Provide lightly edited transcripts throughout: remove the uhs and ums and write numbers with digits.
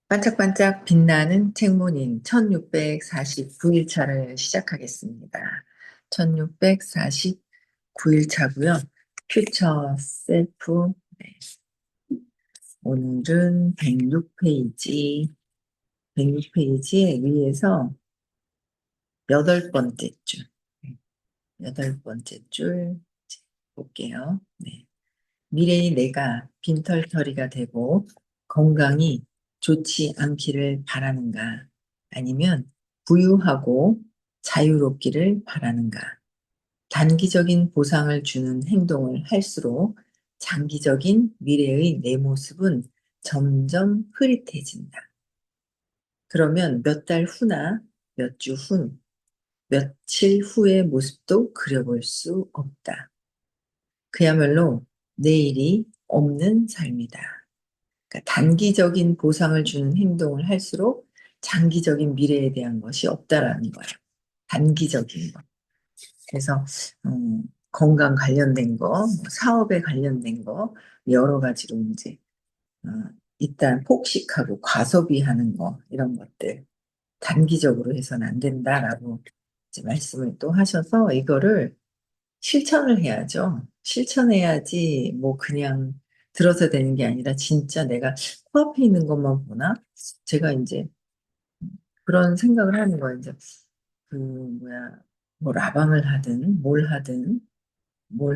반짝반짝 빛나는 책문인 1649일차를 시작하겠습니다. 1649일차고요. 퓨처 셀프. 네. 오늘은 106페이지, 106페이지에 위에서 여덟 번째 줄, 네, 여덟 번째 줄 볼게요. 네. 미래의 내가 빈털터리가 되고 건강이 좋지 않기를 바라는가? 아니면 부유하고 자유롭기를 바라는가? 단기적인 보상을 주는 행동을 할수록 장기적인 미래의 내 모습은 점점 흐릿해진다. 그러면 몇 달 후나 몇 주 후, 며칠 후의 모습도 그려볼 수 없다. 그야말로 내일이 없는 삶이다. 그러니까 단기적인 보상을 주는 행동을 할수록 장기적인 미래에 대한 것이 없다라는 거예요. 단기적인 거. 그래서 건강 관련된 거, 뭐 사업에 관련된 거 여러 가지로 이제 어, 일단 폭식하고 과소비하는 거 이런 것들 단기적으로 해서는 안 된다라고 이제 말씀을 또 하셔서 이거를 실천을 해야죠. 실천해야지 뭐 그냥 들어서 되는 게 아니라 진짜 내가 코앞에 있는 것만 보나? 제가 이제 그런 생각을 하는 거예요. 이제 그 뭐야 뭐 라방을 하든 뭘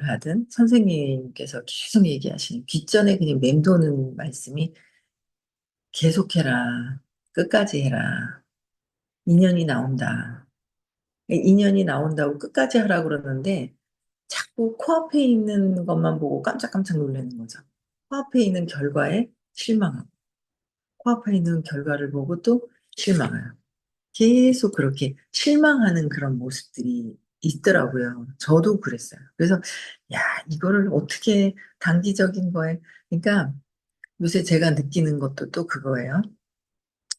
하든 선생님께서 계속 얘기하시는 뒷전에 그냥 맴도는 말씀이 계속해라. 끝까지 해라. 인연이 나온다. 인연이 나온다고 끝까지 하라고 그러는데 자꾸 코앞에 있는 것만 보고 깜짝깜짝 놀라는 거죠. 코앞에 있는 결과에 실망하고, 코앞에 있는 결과를 보고 또 실망해요. 계속 그렇게 실망하는 그런 모습들이 있더라고요. 저도 그랬어요. 그래서, 야, 이거를 어떻게 단기적인 거에, 그러니까 요새 제가 느끼는 것도 또 그거예요.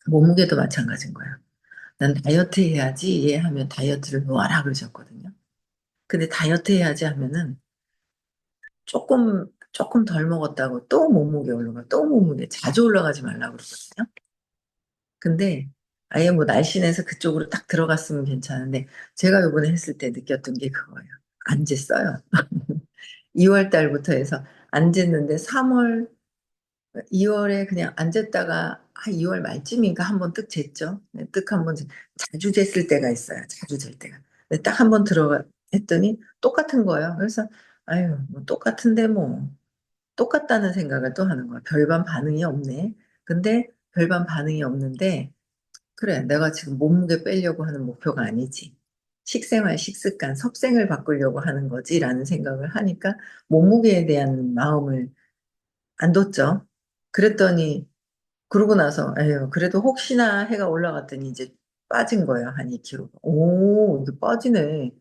몸무게도 마찬가지인 거예요. 난 다이어트 해야지, 얘 하면 다이어트를 놓아라 그러셨거든요. 근데 다이어트 해야지 하면은 조금 덜 먹었다고 또 몸무게 올라가, 또 몸무게 자주 올라가지 말라고 그러거든요. 근데 아예 뭐 날씬해서 그쪽으로 딱 들어갔으면 괜찮은데 제가 요번에 했을 때 느꼈던 게 그거예요. 안 쟀어요. 2월 달부터 해서 안 쟀는데 3월, 2월에 그냥 안 쟀다가 2월 말쯤인가 한번 뜩 쟀죠. 네, 뜩 한번 자주 쟀을 때가 있어요. 자주 잴 때가. 근데 딱 한번 들어가 했더니 똑같은 거예요. 그래서 아유, 뭐 똑같은데 뭐 똑같다는 생각을 또 하는 거야. 별반 반응이 없네. 근데 별반 반응이 없는데, 그래, 내가 지금 몸무게 빼려고 하는 목표가 아니지. 식생활, 식습관, 섭생을 바꾸려고 하는 거지라는 생각을 하니까 몸무게에 대한 마음을 안 뒀죠. 그랬더니, 그러고 나서, 에휴, 그래도 혹시나 해가 올라갔더니 이제 빠진 거예요. 한 2kg가. 오, 이게 빠지네.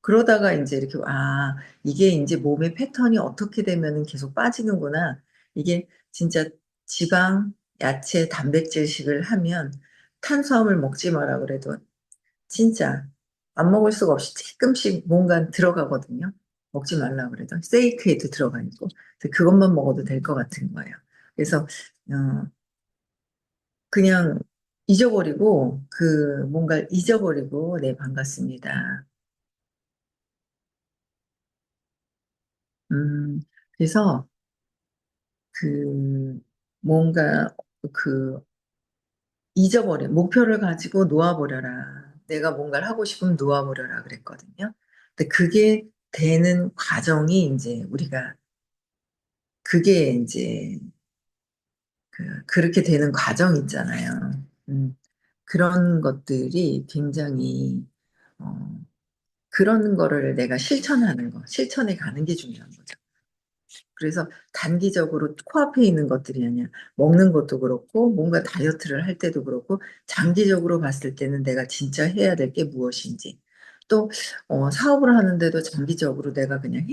그러다가 이제 이렇게, 아, 이게 이제 몸의 패턴이 어떻게 되면은 계속 빠지는구나. 이게 진짜 지방, 야채, 단백질식을 하면 탄수화물 먹지 마라 그래도 진짜 안 먹을 수가 없이 조금씩 뭔가 들어가거든요. 먹지 말라 그래도. 세이크에도 들어가 있고. 그래서 그것만 먹어도 될 것 같은 거예요. 그래서, 그냥 잊어버리고, 뭔가를 잊어버리고, 네, 반갑습니다. 음, 그래서 그 뭔가 그 목표를 가지고 놓아버려라. 내가 뭔가를 하고 싶으면 놓아버려라 그랬거든요. 근데 그게 되는 과정이 이제 우리가 그게 이제 그렇게 되는 과정 있잖아요. 음, 그런 것들이 굉장히 어, 그런 거를 내가 실천해 가는 게 중요한 거죠. 그래서 단기적으로 코앞에 있는 것들이 아니야. 먹는 것도 그렇고, 뭔가 다이어트를 할 때도 그렇고, 장기적으로 봤을 때는 내가 진짜 해야 될 게 무엇인지. 또, 사업을 하는데도 장기적으로 내가 그냥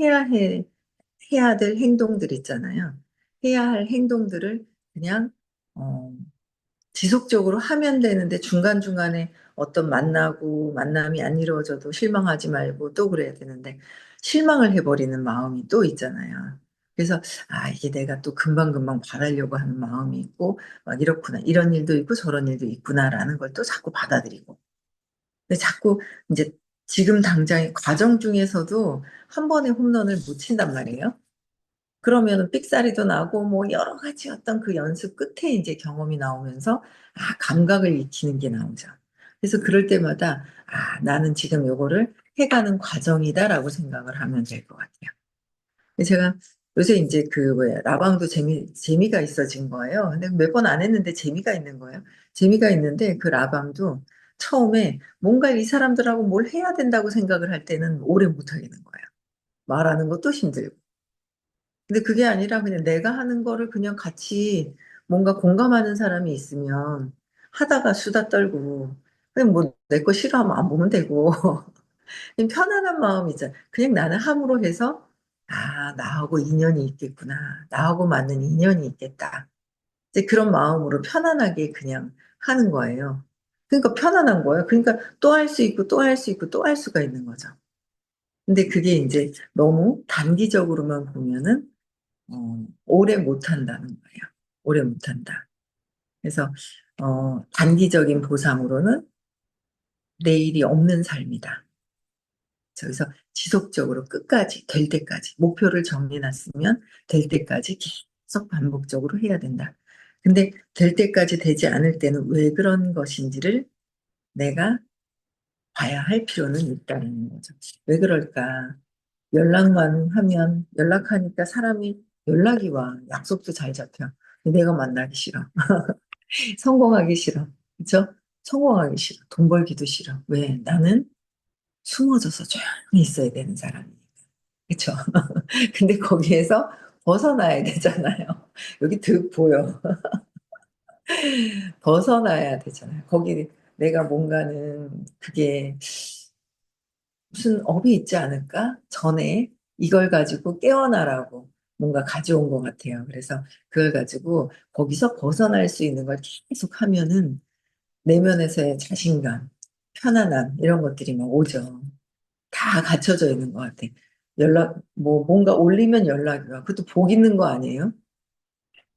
해야 될 행동들 있잖아요. 해야 할 행동들을 그냥, 어, 지속적으로 하면 되는데 중간중간에 어떤 만남이 안 이루어져도 실망하지 말고 또 그래야 되는데, 실망을 해버리는 마음이 또 있잖아요. 그래서 이게 내가 또 금방금방 바라려고 하는 마음이 있고 막 이렇구나. 이런 일도 있고 저런 일도 있구나라는 걸 또 자꾸 받아들이고. 근데 자꾸 이제 지금 당장의 과정 중에서도 한 번에 홈런을 못 친단 말이에요. 그러면은 삑사리도 나고 뭐 여러 가지 어떤 그 연습 끝에 이제 경험이 나오면서 감각을 익히는 게 나오죠. 그래서 그럴 때마다 나는 지금 요거를 해가는 과정이다라고 생각을 하면 될 것 같아요. 근데 제가 요새 이제 그 뭐야 라방도 재미가 있어진 거예요. 근데 몇 번 안 했는데 재미가 있는 거예요. 재미가 있는데 그 라방도 처음에 뭔가 이 사람들하고 뭘 해야 된다고 생각을 할 때는 오래 못 하겠는 거예요. 말하는 것도 힘들고. 근데 그게 아니라 그냥 내가 하는 거를 그냥 같이 뭔가 공감하는 사람이 있으면 하다가 수다 떨고 그냥 뭐 내 거 싫어하면 안 보면 되고 그냥 편안한 마음이잖아. 그냥 나는 함으로 해서 나하고 인연이 있겠구나. 나하고 맞는 인연이 있겠다. 이제 그런 마음으로 편안하게 그냥 하는 거예요. 그러니까 편안한 거예요. 그러니까 또 할 수 있고 또 할 수 있고 또 할 수가 있는 거죠. 근데 그게 이제 너무 단기적으로만 보면은 오래 못 한다는 거예요. 오래 못 한다. 그래서 단기적인 보상으로는 내일이 없는 삶이다. 그래서 지속적으로 끝까지 될 때까지 목표를 정해놨으면 될 때까지 계속 반복적으로 해야 된다. 근데 될 때까지 되지 않을 때는 왜 그런 것인지를 내가 봐야 할 필요는 있다는 거죠. 왜 그럴까? 연락만 하면 연락하니까 사람이 연락이 와. 약속도 잘 잡혀. 내가 만나기 싫어. 성공하기 싫어. 그죠? 성공하기 싫어. 돈 벌기도 싫어. 왜? 나는 숨어져서 조용히 있어야 되는 사람이니까. 그쵸? 근데 거기에서 벗어나야 되잖아요. 여기 득 보여. 벗어나야 되잖아요. 거기 내가 뭔가는 그게 무슨 업이 있지 않을까? 전에 이걸 가지고 깨어나라고 뭔가 가져온 것 같아요. 그래서 그걸 가지고 거기서 벗어날 수 있는 걸 계속 하면은 내면에서의 자신감, 편안함 이런 것들이 막 오죠. 다 갖춰져 있는 것 같아. 뭐 뭔가 올리면 연락이 와. 그것도 복 있는 거 아니에요?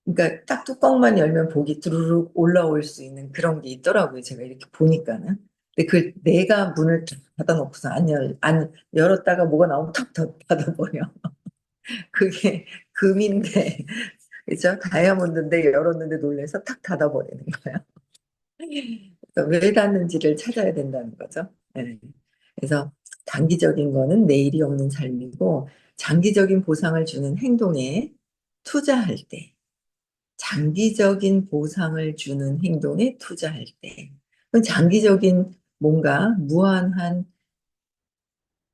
그러니까 딱 뚜껑만 열면 복이 두루룩 올라올 수 있는 그런 게 있더라고요. 제가 이렇게 보니까는. 근데 그 내가 문을 탁 닫아놓고서 안 열었다가 뭐가 나오면 탁 닫아버려. 그게 금인데, 그죠? 다이아몬드인데 열었는데 놀래서 탁 닫아버리는 거야. 그래서 왜 닫는지를 찾아야 된다는 거죠. 네. 그래서 단기적인 거는 내일이 없는 삶이고, 장기적인 보상을 주는 행동에 투자할 때, 장기적인 보상을 주는 행동에 투자할 때, 그건 장기적인 뭔가 무한한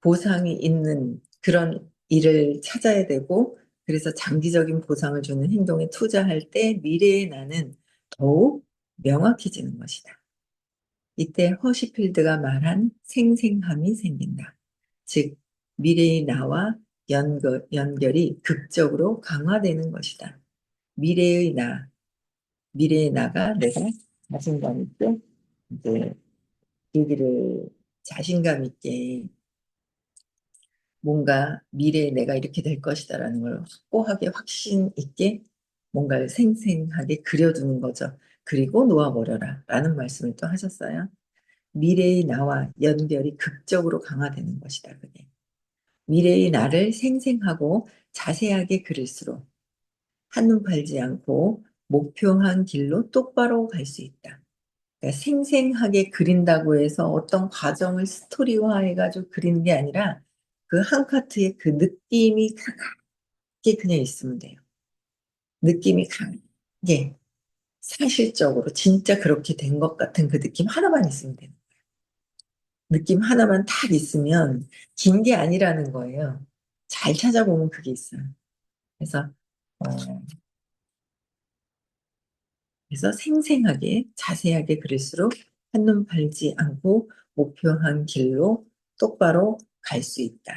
보상이 있는 그런 일을 찾아야 되고, 그래서 장기적인 보상을 주는 행동에 투자할 때 미래의 나는 더욱 명확해지는 것이다. 이때 허시필드가 말한 생생함이 생긴다. 즉, 미래의 나와 연결이 극적으로 강화되는 것이다. 미래의 나, 미래의 나가 내가 자신감 있게 이제 얘기를 자신감 있게 뭔가 미래에 내가 이렇게 될 것이다라는 걸 확고하게 확신 있게 뭔가를 생생하게 그려두는 거죠. 그리고 놓아버려라 라는 말씀을 또 하셨어요. 미래의 나와 연결이 극적으로 강화되는 것이다. 그게. 미래의 나를 생생하고 자세하게 그릴수록 한눈 팔지 않고 목표한 길로 똑바로 갈 수 있다. 그러니까 생생하게 그린다고 해서 어떤 과정을 스토리화해가지고 그리는 게 아니라 그 한 카트에 그 느낌이 강하게 그냥 있으면 돼요. 느낌이 강하게 사실적으로 진짜 그렇게 된 것 같은 그 느낌 하나만 있으면 돼요. 느낌 하나만 딱 있으면 긴 게 아니라는 거예요. 잘 찾아보면 그게 있어요. 그래서 어, 그래서 생생하게 자세하게 그릴수록 한눈 팔지 않고 목표한 길로 똑바로 갈 수 있다.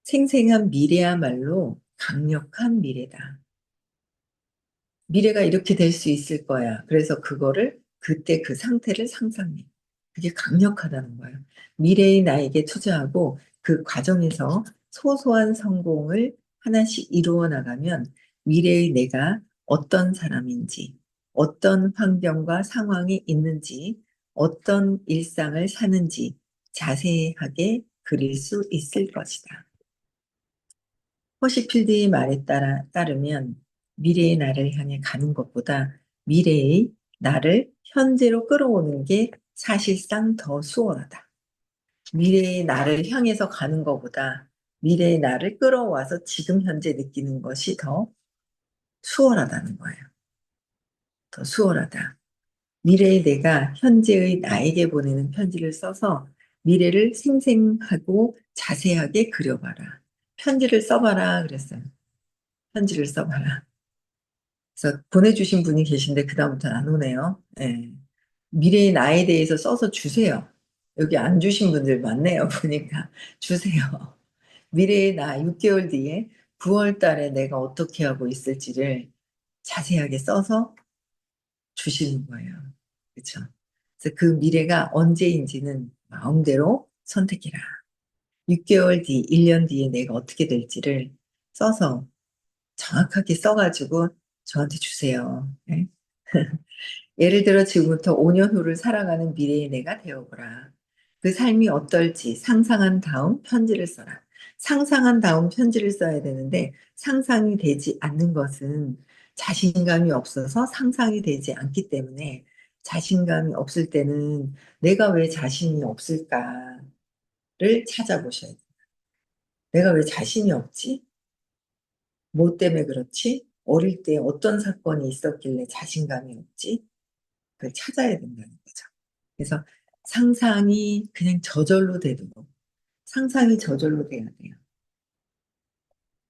생생한 미래야말로 강력한 미래다. 미래가 이렇게 될 수 있을 거야. 그래서 그거를 그때 그 상태를 상상해. 그게 강력하다는 거예요. 미래의 나에게 투자하고 그 과정에서 소소한 성공을 하나씩 이루어 나가면 미래의 내가 어떤 사람인지, 어떤 환경과 상황이 있는지, 어떤 일상을 사는지 자세하게 그릴 수 있을 것이다. 허시필드의 말에 따르면 미래의 나를 향해 가는 것보다 미래의 나를 현재로 끌어오는 게 사실상 더 수월하다. 미래의 나를 향해서 가는 것보다 미래의 나를 끌어와서 지금 현재 느끼는 것이 더 수월하다는 거예요. 더 수월하다. 미래의 내가 현재의 나에게 보내는 편지를 써서 미래를 생생하고 자세하게 그려봐라. 편지를 써봐라 그랬어요. 편지를 써봐라. 그래서 보내주신 분이 계신데 그다음부터는 안 오네요. 예. 미래의 나에 대해서 써서 주세요. 여기 안 주신 분들 많네요. 보니까 주세요. 미래의 나 6개월 뒤에 9월 달에 내가 어떻게 하고 있을지를 자세하게 써서 주시는 거예요. 그렇죠? 그래서 그 미래가 언제인지는 마음대로 선택해라. 6개월 뒤, 1년 뒤에 내가 어떻게 될지를 써서 정확하게 써가지고 저한테 주세요. 네? 예를 들어 지금부터 5년 후를 살아가는 미래의 내가 되어보라. 그 삶이 어떨지 상상한 다음 편지를 써라. 상상한 다음 편지를 써야 되는데 상상이 되지 않는 것은 자신감이 없어서 상상이 되지 않기 때문에 자신감이 없을 때는 내가 왜 자신이 없을까를 찾아보셔야 돼요. 내가 왜 자신이 없지? 뭐 때문에 그렇지? 어릴 때 어떤 사건이 있었길래 자신감이 없지? 그걸 찾아야 된다는 거죠. 그래서 상상이 그냥 저절로 되도록 상상이 저절로 돼야 돼요.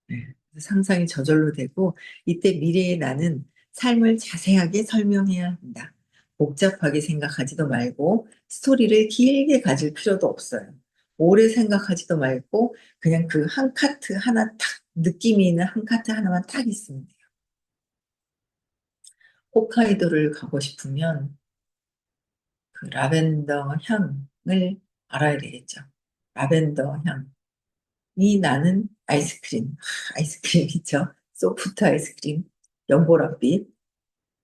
네. 상상이 저절로 되고 이때 미래의 나는 삶을 자세하게 설명해야 한다. 복잡하게 생각하지도 말고 스토리를 길게 가질 필요도 없어요. 오래 생각하지도 말고 그냥 그 한 카트 하나 탁 느낌이 있는 한 카트 하나만 딱 있으면 돼요. 홋카이도를 가고 싶으면 그 라벤더 향을 알아야 되겠죠. 라벤더 향이 나는 아이스크림. 아이스크림이죠. 소프트 아이스크림. 연보라빛.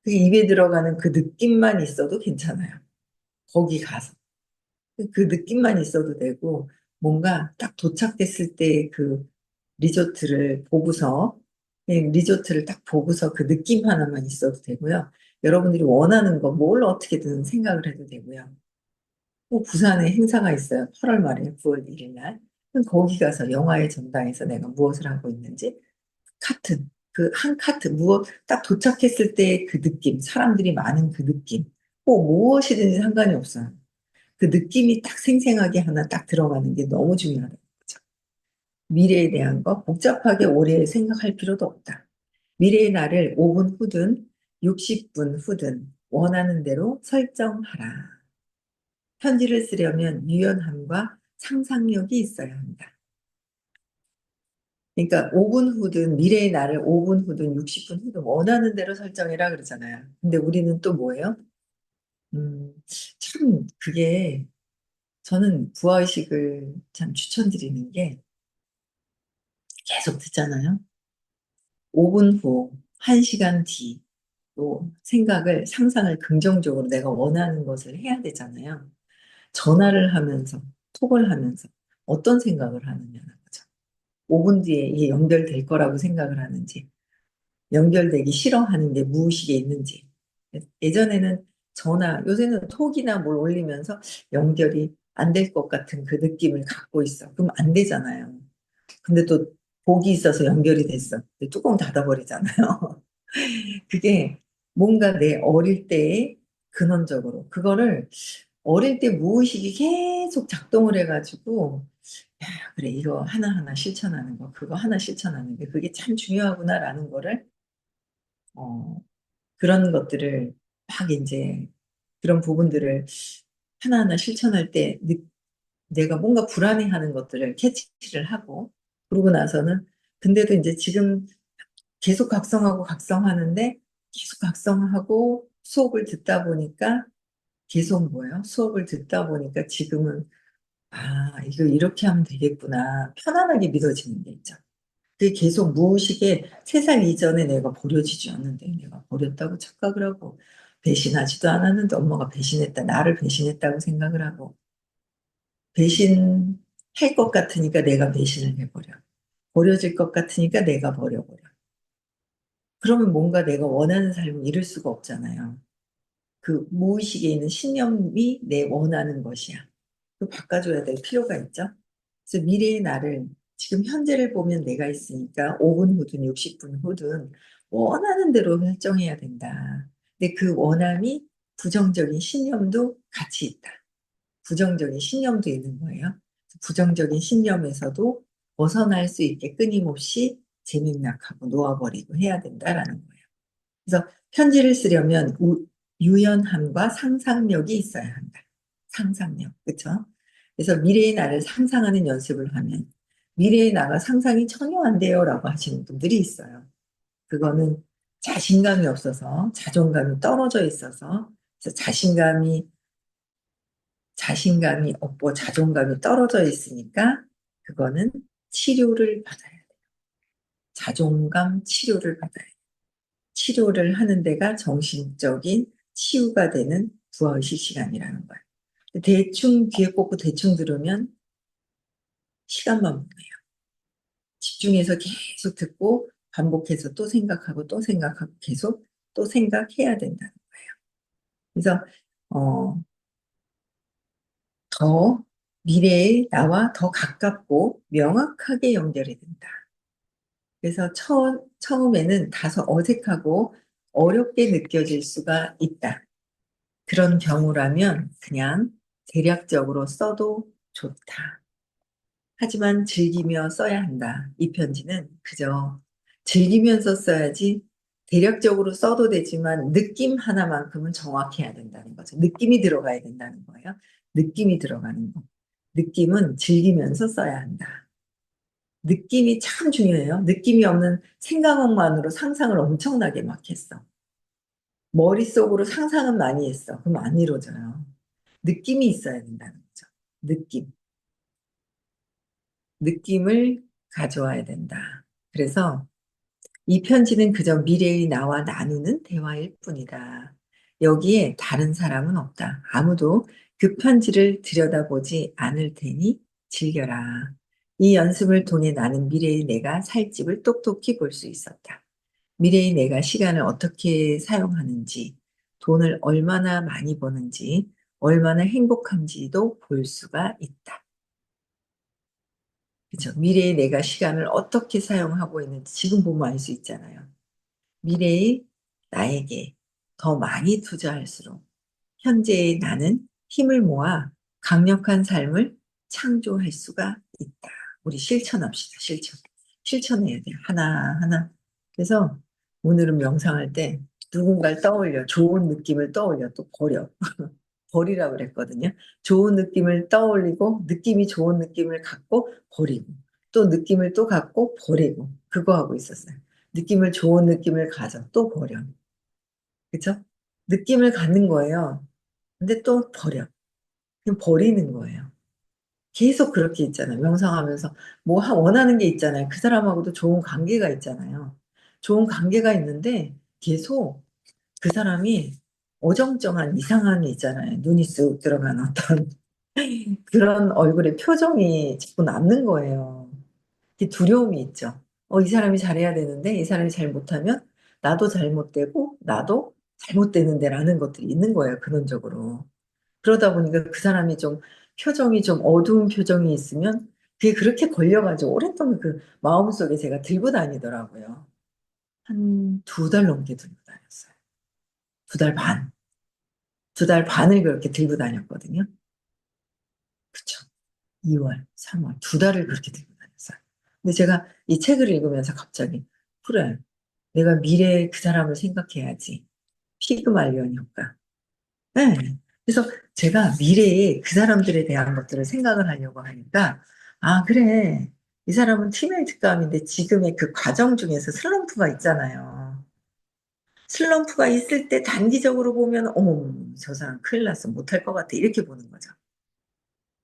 그 입에 들어가는 그 느낌만 있어도 괜찮아요. 거기 가서. 그 느낌만 있어도 되고, 뭔가 딱 도착했을 때 그 리조트를 보고서, 리조트를 딱 보고서 그 느낌 하나만 있어도 되고요. 여러분들이 원하는 거, 뭘 어떻게든 생각을 해도 되고요. 또 부산에 행사가 있어요. 8월 말에 9월 1일 날. 그럼 거기 가서 영화의 전당에서 내가 무엇을 하고 있는지 카트, 그 한 카트, 무엇, 딱 도착했을 때 그 느낌, 사람들이 많은 그 느낌, 꼭 무엇이든지 상관이 없어요. 그 느낌이 딱 생생하게 하나 딱 들어가는 게 너무 중요하다는 거죠. 미래에 대한 거 복잡하게 오래 생각할 필요도 없다. 미래의 나를 5분 후든 60분 후든 원하는 대로 설정하라. 편지를 쓰려면 유연함과 상상력이 있어야 한다. 그러니까 5분 후든 미래의 나를 5분 후든 60분 후든 원하는 대로 설정해라 그러잖아요. 근데 우리는 또 뭐예요? 참 그게 저는 부화의식을 참 추천드리는 게 계속 듣잖아요. 5분 후, 1시간 뒤, 또 생각을, 상상을 긍정적으로 내가 원하는 것을 해야 되잖아요. 전화를 하면서, 톡을 하면서 어떤 생각을 하느냐는 거죠. 5분 뒤에 이게 연결될 거라고 생각을 하는지, 연결되기 싫어하는 게 무의식에 있는지. 예전에는 전화, 요새는 톡이나 뭘 올리면서 연결이 안 될 것 같은 그 느낌을 갖고 있어. 그럼 안 되잖아요. 근데 또 복이 있어서 연결이 됐어. 근데 뚜껑 닫아버리잖아요. 그게 뭔가 내 어릴 때의 근원적으로 그거를 어릴 때 무의식이 계속 작동을 해가지고 야, 그래 이거 하나하나 실천하는 거 그거 하나 실천하는 게 그게 참 중요하구나라는 거를 어, 그런 것들을 막 이제 그런 부분들을 하나하나 실천할 때 내가 뭔가 불안해하는 것들을 캐치를 하고 그러고 나서는 근데도 이제 지금 계속 각성하고 각성하는데 계속 각성하고 수업을 듣다 보니까 계속 뭐예요? 수업을 듣다 보니까 지금은 아, 이거 이렇게 하면 되겠구나. 편안하게 믿어지는 게 있죠. 그게 계속 무의식에 3살 이전에 내가 버려지지 않는데 내가 버렸다고 착각을 하고 배신하지도 않았는데 엄마가 배신했다, 나를 배신했다고 생각을 하고 배신할 것 같으니까 내가 배신을 해버려. 버려질 것 같으니까 내가 버려버려. 그러면 뭔가 내가 원하는 삶을 이룰 수가 없잖아요. 그 무의식에 있는 신념이 내 원하는 것이야. 그 바꿔줘야 될 필요가 있죠. 그래서 미래의 나를 지금 현재를 보면 내가 있으니까 5분 후든 60분 후든 원하는 대로 결정해야 된다. 근데 그 원함이 부정적인 신념도 같이 있다. 부정적인 신념도 있는 거예요. 부정적인 신념에서도 벗어날 수 있게 끊임없이 재맥락하고 놓아버리고 해야 된다라는 거예요. 그래서 편지를 쓰려면 유연함과 상상력이 있어야 한다. 상상력, 그렇죠? 그래서 미래의 나를 상상하는 연습을 하면 미래의 나가 상상이 전혀 안 돼요라고 하시는 분들이 있어요. 그거는 자신감이 없어서 자존감이 떨어져 있어서 그래서 자신감이 없고 자존감이 떨어져 있으니까 그거는 치료를 받아야 돼요. 자존감 치료를 받아야 돼요. 치료를 하는 데가 정신적인 치유가 되는 부어의식 시간이라는 거예요. 대충 귀에 꽂고 대충 들으면 시간만 보내요. 집중해서 계속 듣고 반복해서 또 생각하고 또 생각하고 계속 또 생각해야 된다는 거예요. 그래서 어, 더 미래의 나와 더 가깝고 명확하게 연결이 된다. 그래서 처음에는 다소 어색하고 어렵게 느껴질 수가 있다. 그런 경우라면 그냥 대략적으로 써도 좋다. 하지만 즐기며 써야 한다. 이 편지는 그저 즐기면서 써야지 대략적으로 써도 되지만 느낌 하나만큼은 정확해야 된다는 거죠. 느낌이 들어가야 된다는 거예요. 느낌이 들어가는 거. 느낌은 즐기면서 써야 한다. 느낌이 참 중요해요. 느낌이 없는 생각만으로 상상을 엄청나게 막 했어. 머릿속으로 상상은 많이 했어. 그럼 안 이루어져요. 느낌이 있어야 된다는 거죠. 느낌. 느낌을 가져와야 된다. 그래서 이 편지는 그저 미래의 나와 나누는 대화일 뿐이다. 여기에 다른 사람은 없다. 아무도 그 편지를 들여다보지 않을 테니 즐겨라. 이 연습을 통해 나는 미래의 내가 살 집을 똑똑히 볼 수 있었다. 미래의 내가 시간을 어떻게 사용하는지, 돈을 얼마나 많이 버는지, 얼마나 행복한지도 볼 수가 있다. 그죠? 미래의 내가 시간을 어떻게 사용하고 있는지 지금 보면 알 수 있잖아요. 미래의 나에게 더 많이 투자할수록 현재의 나는 힘을 모아 강력한 삶을 창조할 수가 있다. 우리 실천합시다. 실천. 실천해야 돼요. 하나하나. 그래서 오늘은 명상할 때 누군가를 떠올려. 좋은 느낌을 떠올려. 또 버려. 버리라고 그랬거든요. 좋은 느낌을 떠올리고 느낌이 좋은 느낌을 갖고 버리고 또 느낌을 또 갖고 버리고 그거 하고 있었어요. 느낌을 좋은 느낌을 가져 또 버려. 그쵸? 느낌을 갖는 거예요. 근데 또 버려. 그냥 버리는 거예요. 계속 그렇게 있잖아요. 명상하면서 뭐 원하는 게 있잖아요. 그 사람하고도 좋은 관계가 있잖아요. 좋은 관계가 있는데 계속 그 사람이 어정쩡한 이상함이 있잖아요. 눈이 쑥 들어간 어떤 그런 얼굴에 표정이 자꾸 남는 거예요. 이 두려움이 있죠. 이 사람이 잘해야 되는데 이 사람이 잘 못하면 나도 잘못되고 나도 잘못되는데라는 것들이 있는 거예요. 근원적으로. 그러다 보니까 그 사람이 좀 표정이 좀 어두운 표정이 있으면 그게 그렇게 걸려가지고 오랫동안 그 마음속에 제가 들고 다니더라고요. 한 2달 넘게 들고 다녔어요. 2달 반. 2달 반을 그렇게 들고 다녔거든요. 그쵸. 2월, 3월, 2달을 그렇게 들고 다녔어요. 근데 제가 이 책을 읽으면서 갑자기, 그래, 내가 미래의 그 사람을 생각해야지. 피그말리온 효과. 네. 그래서 제가 미래에 그 사람들에 대한 것들을 생각을 하려고 하니까, 아, 그래. 이 사람은 티메일 특감인데 지금의 그 과정 중에서 슬럼프가 있잖아요. 슬럼프가 있을 때 단기적으로 보면, 어머, 저 사람 큰일 났어. 못할 것 같아. 이렇게 보는 거죠.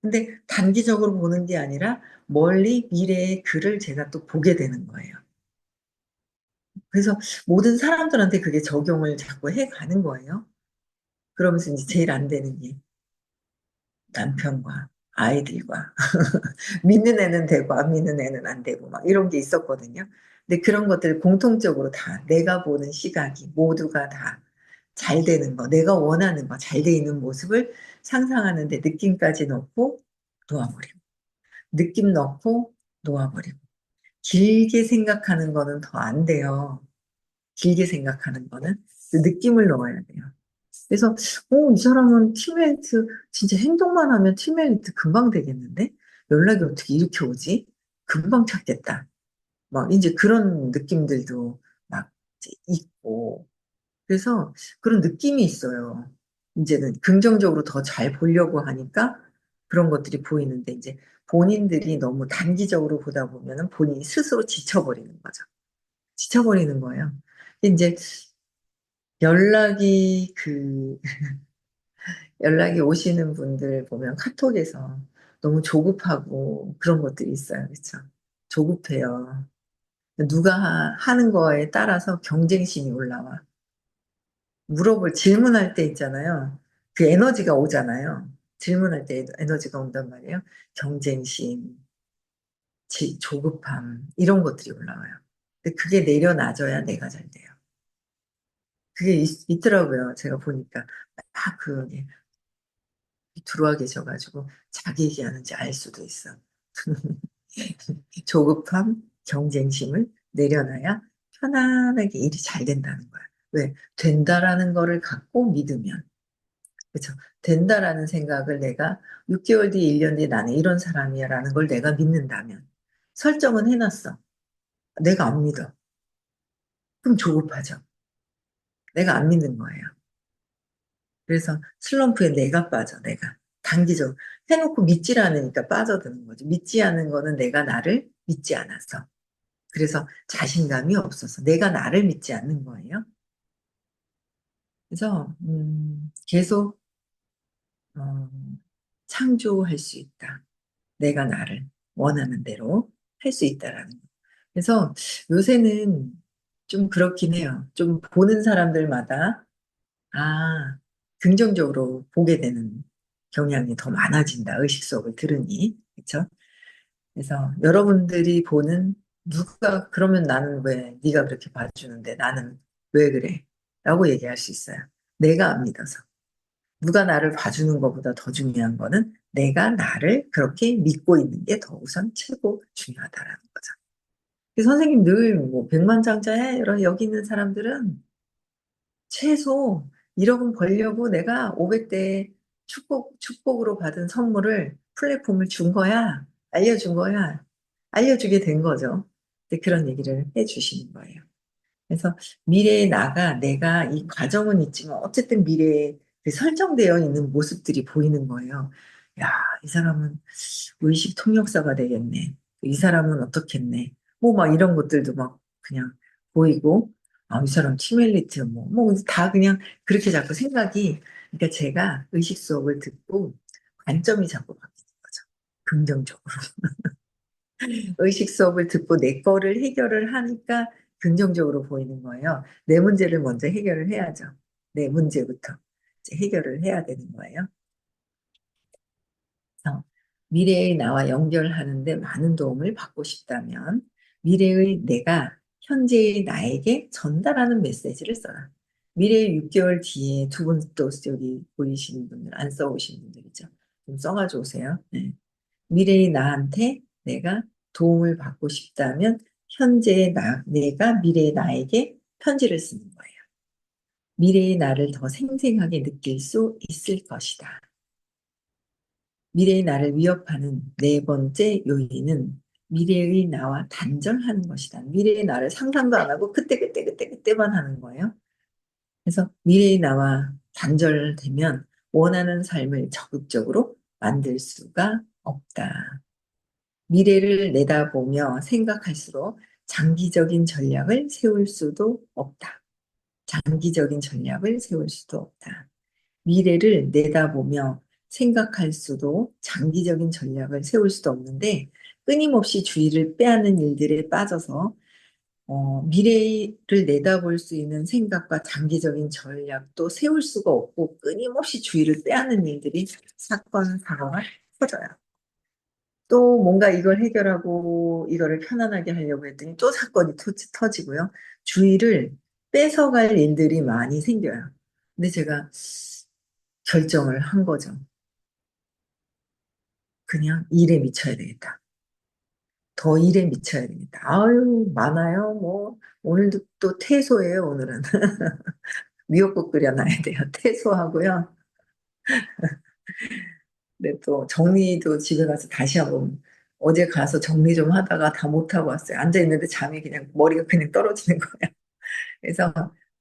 근데 단기적으로 보는 게 아니라 멀리 미래의 글을 제가 또 보게 되는 거예요. 그래서 모든 사람들한테 그게 적용을 자꾸 해 가는 거예요. 그러면서 이제 제일 안 되는 게 남편과 아이들과 믿는 애는 되고 안 믿는 애는 안 되고 막 이런 게 있었거든요. 근데 그런 것들 공통적으로 다 내가 보는 시각이 모두가 다 잘 되는 거, 내가 원하는 거, 잘 돼 있는 모습을 상상하는데 느낌까지 넣고 놓아버리고, 느낌 넣고 놓아버리고, 길게 생각하는 거는 더 안 돼요. 길게 생각하는 거는 그 느낌을 넣어야 돼요. 그래서 이 사람은 팀메이트 진짜 행동만 하면 팀메이트 금방 되겠는데 연락이 어떻게 이렇게 오지? 금방 찾겠다. 막 이제 그런 느낌들도 막 이제 있고 그래서 그런 느낌이 있어요. 이제는 긍정적으로 더 잘 보려고 하니까 그런 것들이 보이는데 이제 본인들이 너무 단기적으로 보다 보면은 본인이 스스로 지쳐버리는 거죠. 지쳐버리는 거예요. 이제 연락이 그 연락이 오시는 분들 보면 카톡에서 너무 조급하고 그런 것들이 있어요. 그쵸? 조급해요. 누가 하는 거에 따라서 경쟁심이 올라와. 질문할 때 있잖아요. 그 에너지가 오잖아요. 질문할 때 에너지가 온단 말이에요. 경쟁심, 조급함, 이런 것들이 올라와요. 근데 그게 내려놔줘야 내가 잘 돼요. 그게 있더라고요. 제가 보니까. 막 들어와 계셔가지고 자기 얘기하는지 알 수도 있어. 조급함, 경쟁심을 내려놔야 편안하게 일이 잘 된다는 거야. 왜? 된다라는 거를 갖고 믿으면. 그쵸? 된다라는 생각을 내가 6개월 뒤에 1년 뒤에 나는 이런 사람이야라는 걸 내가 믿는다면. 설정은 해놨어. 내가 안 믿어. 그럼 조급하죠. 내가 안 믿는 거예요. 그래서 슬럼프에 내가 빠져, 내가. 단기적으로. 해놓고 믿질 않으니까 빠져드는 거죠. 믿지 않은 거는 내가 나를 믿지 않아서. 그래서 자신감이 없어서 내가 나를 믿지 않는 거예요. 그래서 계속 어, 창조할 수 있다. 내가 나를 원하는 대로 할 수 있다라는 거. 그래서 요새는 좀 그렇긴 해요. 좀 보는 사람들마다 아, 긍정적으로 보게 되는 경향이 더 많아진다. 의식 수업을 들으니. 그렇죠? 그래서 여러분들이 보는 누가 그러면 나는 왜 네가 그렇게 봐주는데 나는 왜 그래? 라고 얘기할 수 있어요. 내가 안 믿어서. 누가 나를 봐주는 것보다 더 중요한 거는 내가 나를 그렇게 믿고 있는 게 더 우선 최고 중요하다라는 거죠. 그래서 선생님 늘 뭐 백만장자해 여기 있는 사람들은 최소 1억 은 벌려고 내가 500대 축복으로 받은 선물을 플랫폼을 준 거야. 알려준 거야. 알려주게 된 거죠. 근데 그런 얘기를 해 주시는 거예요. 그래서 미래의 나가 내가 이 과정은 있지만 어쨌든 미래에 그 설정되어 있는 모습들이 보이는 거예요. 야, 이 사람은 의식 통역사가 되겠네. 이 사람은 어떻겠네. 뭐 막 이런 것들도 막 그냥 보이고, 아, 이 사람 팀엘리트 뭐 다 그냥 그렇게 자꾸 생각이, 그러니까 제가 의식 수업을 듣고 관점이 자꾸 바뀌는 거죠. 긍정적으로. 의식 수업을 듣고 내 거를 해결을 하니까 긍정적으로 보이는 거예요. 내 문제를 먼저 해결을 해야죠. 내 문제부터 이제 해결을 해야 되는 거예요. 그래서 미래의 나와 연결하는데 많은 도움을 받고 싶다면 미래의 내가 현재의 나에게 전달하는 메시지를 써라. 미래의 6개월 뒤에 두 분 또 여기 보이시는 분들 안 써오신 분들이죠. 좀 써가지고 오세요. 네. 미래의 나한테 내가 도움을 받고 싶다면 현재의 내가 미래의 나에게 편지를 쓰는 거예요. 미래의 나를 더 생생하게 느낄 수 있을 것이다. 미래의 나를 위협하는 네 번째 요인은 미래의 나와 단절하는 것이다. 미래의 나를 상상도 안 하고 그때만 하는 거예요. 그래서 미래의 나와 단절되면 원하는 삶을 적극적으로 만들 수가 없다. 미래를 내다보며 생각할수록 장기적인 전략을 세울 수도 없다. 장기적인 전략을 세울 수도 없다. 미래를 내다보며 생각할 수도 장기적인 전략을 세울 수도 없는데 끊임없이 주의를 빼앗는 일들에 빠져서 미래를 내다볼 수 있는 생각과 장기적인 전략도 세울 수가 없고 끊임없이 주의를 빼앗는 일들이 사건, 사고가 터져요. 또 뭔가 이걸 해결하고 이거를 편안하게 하려고 했더니 또 사건이 터지고요. 주의를 뺏어갈 일들이 많이 생겨요. 근데 제가 결정을 한 거죠. 그냥 일에 미쳐야 되겠다. 더 일에 미쳐야 되겠다. 아유, 많아요. 뭐, 오늘도 또 퇴소예요, 오늘은. 미역국 끓여놔야 돼요. 퇴소하고요. 근데 또 정리도 집에 가서 다시 한번 어제 가서 정리 좀 하다가 다 못하고 왔어요. 앉아있는데 잠이 그냥 머리가 그냥 떨어지는 거예요. 그래서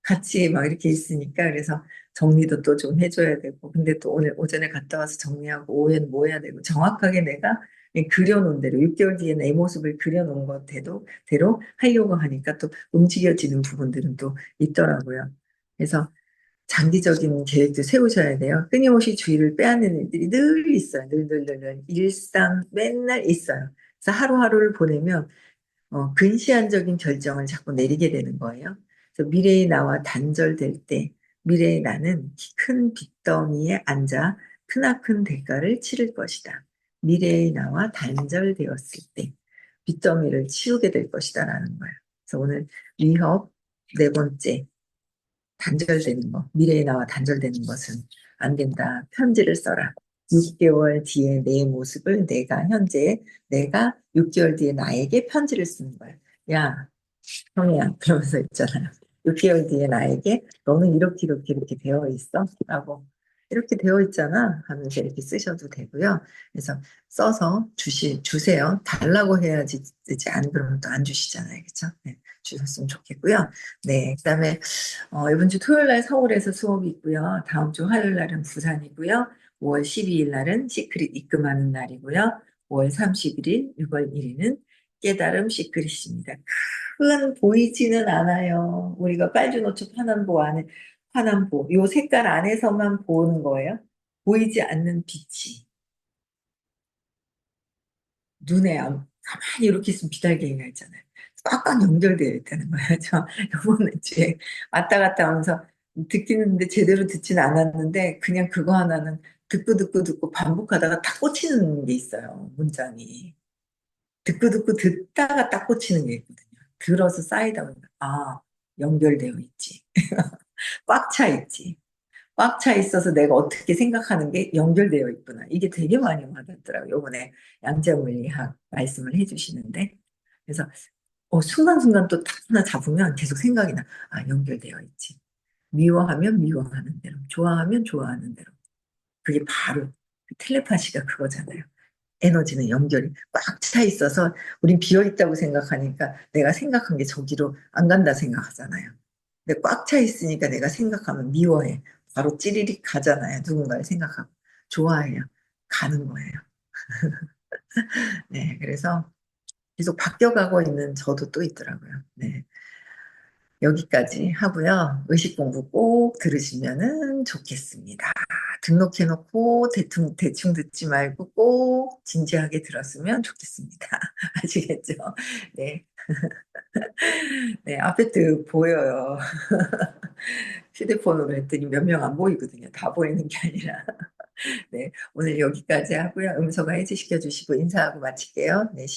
같이 막 이렇게 있으니까 그래서 정리도 또 좀 해줘야 되고 근데 또 오늘 오전에 갔다 와서 정리하고 오후에는 뭐 해야 되고 정확하게 내가 그려놓은 대로 6개월 뒤에 내 모습을 그려놓은 대로 하려고 하니까 또 움직여지는 부분들은 또 있더라고요. 그래서 장기적인 계획도 세우셔야 돼요. 끊임없이 주의를 빼앗는 일들이 늘 있어요. 늘 일상 맨날 있어요. 그래서 하루하루를 보내면 근시안적인 결정을 자꾸 내리게 되는 거예요. 그래서 미래의 나와 단절될 때 미래의 나는 큰 빚더미에 앉아 크나큰 대가를 치를 것이다. 미래의 나와 단절되었을 때 빚더미를 치우게 될 것이다라는 거예요. 그래서 오늘 위협 네 번째 단절되는 거, 미래의 나와 단절되는 것은 안 된다. 편지를 써라. 6개월 뒤에 내 모습을 내가 6개월 뒤에 나에게 편지를 쓰는 거야. 야, 형이야. 그러면서 있잖아요. 6개월 뒤에 나에게 너는 이렇게 되어 있어. 라고. 이렇게 되어 있잖아. 하면서 이렇게 쓰셔도 되고요. 그래서 써서 주세요. 달라고 해야지, 되지. 안 그러면 또 안 주시잖아요. 그쵸? 네, 주셨으면 좋겠고요. 네. 그 다음에, 이번 주 토요일 날 서울에서 수업이 있고요. 다음 주 화요일 날은 부산이고요. 5월 12일 날은 시크릿 입금하는 날이고요. 5월 31일, 6월 1일은 깨달음 시크릿입니다. 큰 보이지는 않아요. 우리가 빨주노초 파남보 안에 파남보 요 색깔 안에서만 보는 거예요. 보이지 않는 빛이 눈에 가만히 이렇게 있으면 비달갱이가 있잖아요. 꽉꽉 연결되어 있다는 거예요. 저 이번에 주에 왔다 갔다 하면서 듣기는데 제대로 듣지는 않았는데 그냥 그거 하나는 듣고 반복하다가 딱 꽂히는 게 있어요. 문장이. 듣고 듣다가 딱 꽂히는 게 있거든요. 들어서 쌓이다 보니까 연결되어 있지. 꽉 차 있지. 꽉 차 있어서 내가 어떻게 생각하는 게 연결되어 있구나. 이게 되게 많이 와닿더라고요. 요번에 양자물리학 말씀을 해주시는데. 그래서 순간순간 또 딱 하나 잡으면 계속 생각이 나. 연결되어 있지. 미워하면 미워하는 대로, 좋아하면 좋아하는 대로. 그게 바로 그 텔레파시가 그거잖아요. 에너지는 연결이 꽉 차 있어서 우린 비어 있다고 생각하니까 내가 생각한 게 저기로 안 간다 생각하잖아요. 근데 꽉 차 있으니까 내가 생각하면 미워해. 바로 찌리릭 가잖아요. 누군가를 생각하고. 좋아해요. 가는 거예요. 네. 그래서 계속 바뀌어가고 있는 저도 또 있더라고요. 네. 여기까지 하고요. 의식 공부 꼭 들으시면은 좋겠습니다. 등록해놓고 대충 듣지 말고 꼭 진지하게 들었으면 좋겠습니다. 아시겠죠? 네. 네, 앞에 보여요. 휴대폰으로 했더니 몇 명 안 보이거든요. 다 보이는 게 아니라. 네, 오늘 여기까지 하고요. 음성화 해지시켜 주시고 인사하고 마칠게요. 네,